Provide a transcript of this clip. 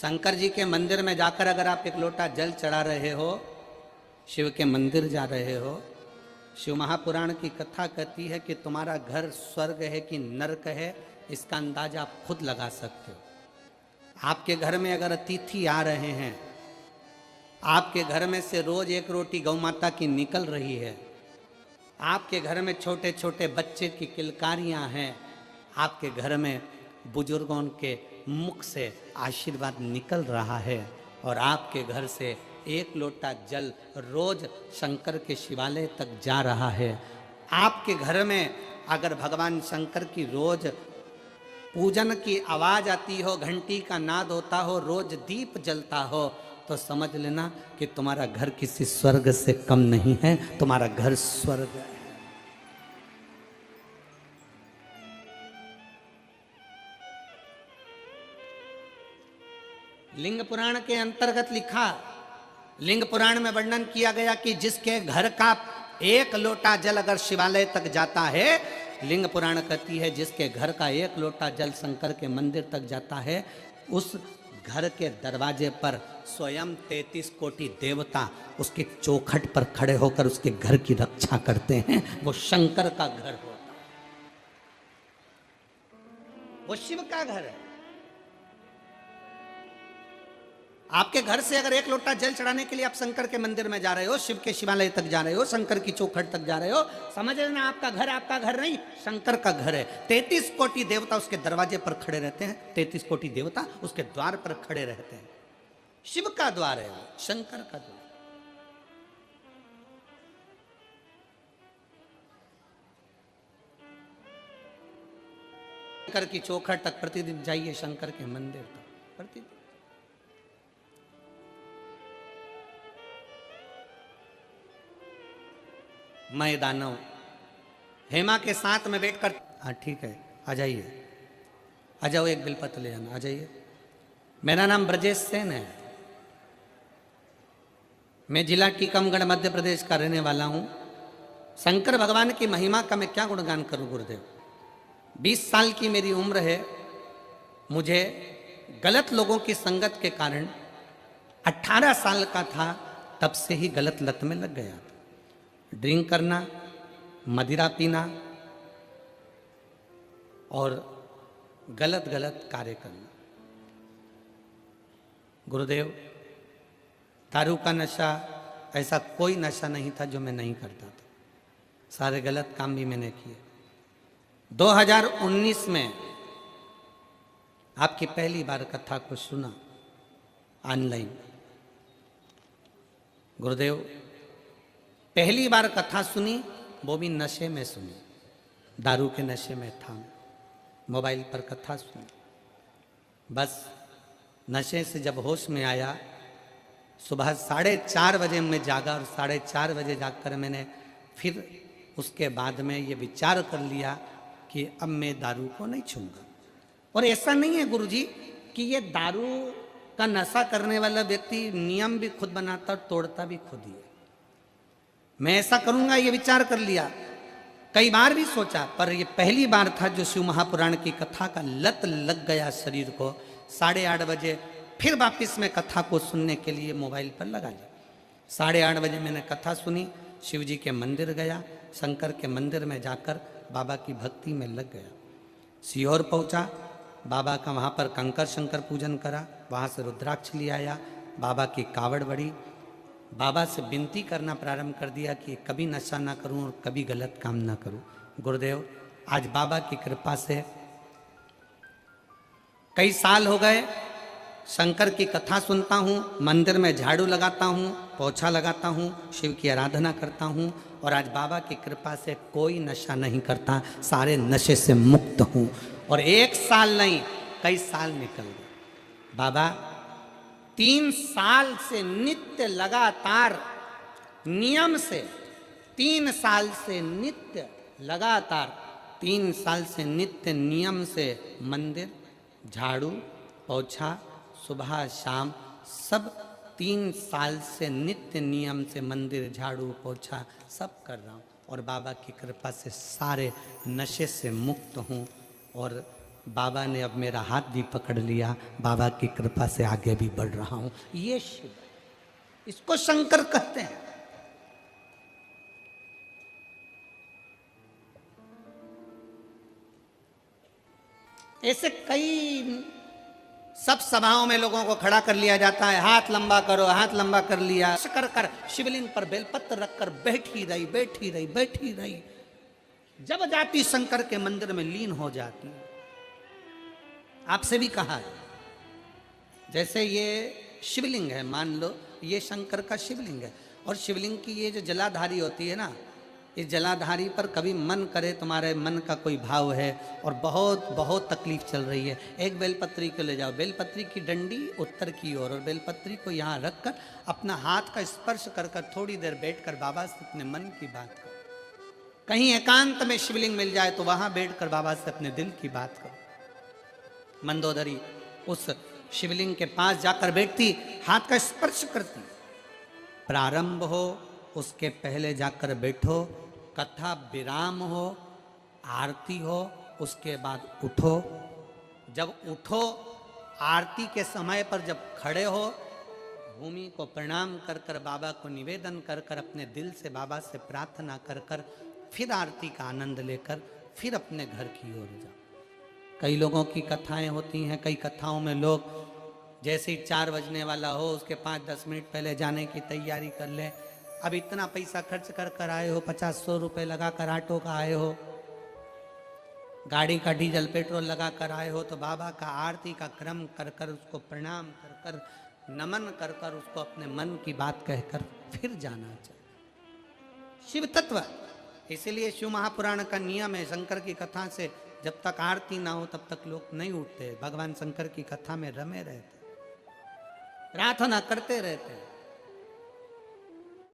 शंकर जी के मंदिर में जाकर अगर आप एक लोटा जल चढ़ा रहे हो, शिव के मंदिर जा रहे हो, शिव महापुराण की कथा कहती है कि तुम्हारा घर स्वर्ग है कि नरक है, इसका अंदाजा आप खुद लगा सकते हो। आपके घर में अगर अतिथि आ रहे हैं, आपके घर में से रोज एक रोटी गौ माता की निकल रही है, आपके घर में छोटे छोटे बच्चे की किलकारियां हैं, आपके घर में बुजुर्गों के मुख से आशीर्वाद निकल रहा है और आपके घर से एक लोटा जल रोज शंकर के शिवालय तक जा रहा है। आपके घर में अगर भगवान शंकर की रोज पूजन की आवाज आती हो, घंटी का नाद होता हो, रोज दीप जलता हो, तो समझ लेना कि तुम्हारा घर किसी स्वर्ग से कम नहीं है, तुम्हारा घर स्वर्ग है। लिंग पुराण के अंतर्गत लिखा, लिंग पुराण में वर्णन किया गया कि जिसके घर का एक लोटा जल अगर शिवालय तक जाता है, लिंग पुराण कहती है जिसके घर का एक लोटा जल शंकर के मंदिर तक जाता है, उस घर के दरवाजे पर स्वयं 33 कोटि देवता उसके चौखट पर खड़े होकर उसके घर की रक्षा करते हैं। वो शंकर का घर होता है, वो शिव का घर है। आपके घर से अगर एक लोटा जल चढ़ाने के लिए आप शंकर के मंदिर में जा रहे हो, शिव के शिवालय तक जा रहे हो, शंकर की चौखट तक जा रहे हो, समझ लेना आपका घर नहीं, शंकर का घर है। 33 कोटि देवता उसके दरवाजे पर खड़े रहते हैं, 33 कोटि देवता उसके द्वार पर खड़े रहते हैं। शिव का द्वार है वो, शंकर का द्वार। शंकर की चौखट तक प्रतिदिन जाइए, शंकर के मंदिर तक प्रतिदिन। मैं दानव हेमा के साथ में बैठकर, हाँ ठीक है, आ जाइए, आ जाओ, एक बिलपत्र ले आना, आ जाइए। मेरा नाम ब्रजेश सेन है, मैं जिला टीकमगढ़ मध्य प्रदेश का रहने वाला हूँ। शंकर भगवान की महिमा का मैं क्या गुणगान करूँ गुरुदेव। 20 साल की मेरी उम्र है, मुझे गलत लोगों की संगत के कारण 18 साल का था तब से ही गलत लत में लग गया। ड्रिंक करना, मदिरा पीना और गलत गलत कार्य करना। गुरुदेव, दारू का नशा, ऐसा कोई नशा नहीं था जो मैं नहीं करता था, सारे गलत काम भी मैंने किए। 2019 में आपकी पहली बार कथा को सुना ऑनलाइन। गुरुदेव, पहली बार कथा सुनी, वो भी नशे में सुनी, दारू के नशे में था, मोबाइल पर कथा सुनी। बस नशे से जब होश में आया, सुबह 4:30 बजे मैं जागा और 4:30 बजे जाकर मैंने फिर उसके बाद में ये विचार कर लिया कि अब मैं दारू को नहीं छूंगा। और ऐसा नहीं है गुरुजी कि ये दारू का नशा करने वाला व्यक्ति नियम भी खुद बनाता और तोड़ता भी खुद ही है। मैं ऐसा करूंगा ये विचार कर लिया, कई बार भी सोचा, पर ये पहली बार था जो शिव महापुराण की कथा का लत लग गया शरीर को। 8:30 बजे फिर वापस मैं कथा को सुनने के लिए मोबाइल पर लगा लिया। 8:30 बजे मैंने कथा सुनी, शिव जी के मंदिर गया, शंकर के मंदिर में जाकर बाबा की भक्ति में लग गया। सीहोर पहुंचा, बाबा का वहाँ पर कंकर शंकर पूजन करा, वहाँ से रुद्राक्ष ले आया, बाबा की कावड़ बढ़ी, बाबा से विनती करना प्रारंभ कर दिया कि कभी नशा ना करूं और कभी गलत काम ना करूं। गुरुदेव, आज बाबा की कृपा से कई साल हो गए, शंकर की कथा सुनता हूं, मंदिर में झाड़ू लगाता हूं, पोछा लगाता हूं, शिव की आराधना करता हूं, और आज बाबा की कृपा से कोई नशा नहीं करता, सारे नशे से मुक्त हूं। और 1 साल नहीं, कई साल निकल गए। बाबा 3 साल से नित्य लगातार नियम से, 3 साल से नित्य लगातार, 3 साल से नित्य नियम से मंदिर, झाड़ू, पोछा, सुबह शाम, सब 3 साल से नित्य नियम से मंदिर, झाड़ू, पोछा सब कर रहा हूँ। और बाबा की कृपा से सारे नशे से मुक्त हूँ और बाबा ने अब मेरा हाथ भी पकड़ लिया, बाबा की कृपा से आगे भी बढ़ रहा हूं। ये शिव, इसको शंकर कहते हैं। ऐसे कई सब सभाओं में लोगों को खड़ा कर लिया जाता है, हाथ लंबा करो, हाथ लंबा कर लिया, कर कर शिवलिंग पर बेलपत्र रखकर बैठी रही बैठी रही बैठी रही। जब जाती शंकर के मंदिर में लीन हो जाती। आपसे भी कहा है, जैसे ये शिवलिंग है, मान लो ये शंकर का शिवलिंग है, और शिवलिंग की ये जो जलाधारी होती है ना, इस जलाधारी पर कभी मन करे तुम्हारे मन का कोई भाव है और बहुत बहुत तकलीफ चल रही है, एक बेलपत्री को ले जाओ, बेलपत्री की डंडी उत्तर की ओर और बेलपत्री को यहाँ रखकर अपना हाथ का स्पर्श कर कर थोड़ी देर बैठकर बाबा से अपने मन की बात करो। कहीं एकांत में शिवलिंग मिल जाए तो वहां बैठकर बाबा से अपने दिल की बात करो। मंदोदरी उस शिवलिंग के पास जाकर बैठती, हाथ का स्पर्श करती। प्रारंभ हो उसके पहले जाकर बैठो, कथा विराम हो, आरती हो, उसके बाद उठो। जब उठो आरती के समय पर जब खड़े हो, भूमि को प्रणाम कर कर बाबा को निवेदन कर कर अपने दिल से बाबा से प्रार्थना कर कर फिर आरती का आनंद लेकर फिर अपने घर की ओर जाओ। कई लोगों की कथाएं होती हैं, कई कथाओं में लोग जैसे ही 4 बजने वाला हो उसके 5-10 मिनट पहले जाने की तैयारी कर ले। अब इतना पैसा खर्च कर कर आए हो, 50-100 रुपये लगा कर ऑटो का आए हो, गाड़ी का डीजल पेट्रोल लगा कर आए हो, तो बाबा का आरती का क्रम कर कर उसको प्रणाम कर कर नमन कर कर उसको अपने मन की बात कहकर फिर जाना चाहिए। शिव तत्व, इसीलिए शिव महापुराण का नियम है, शंकर की कथा से जब तक आरती ना हो तब तक लोग नहीं उठते, भगवान शंकर की कथा में रमे रहते, प्रार्थना करते रहते हैं।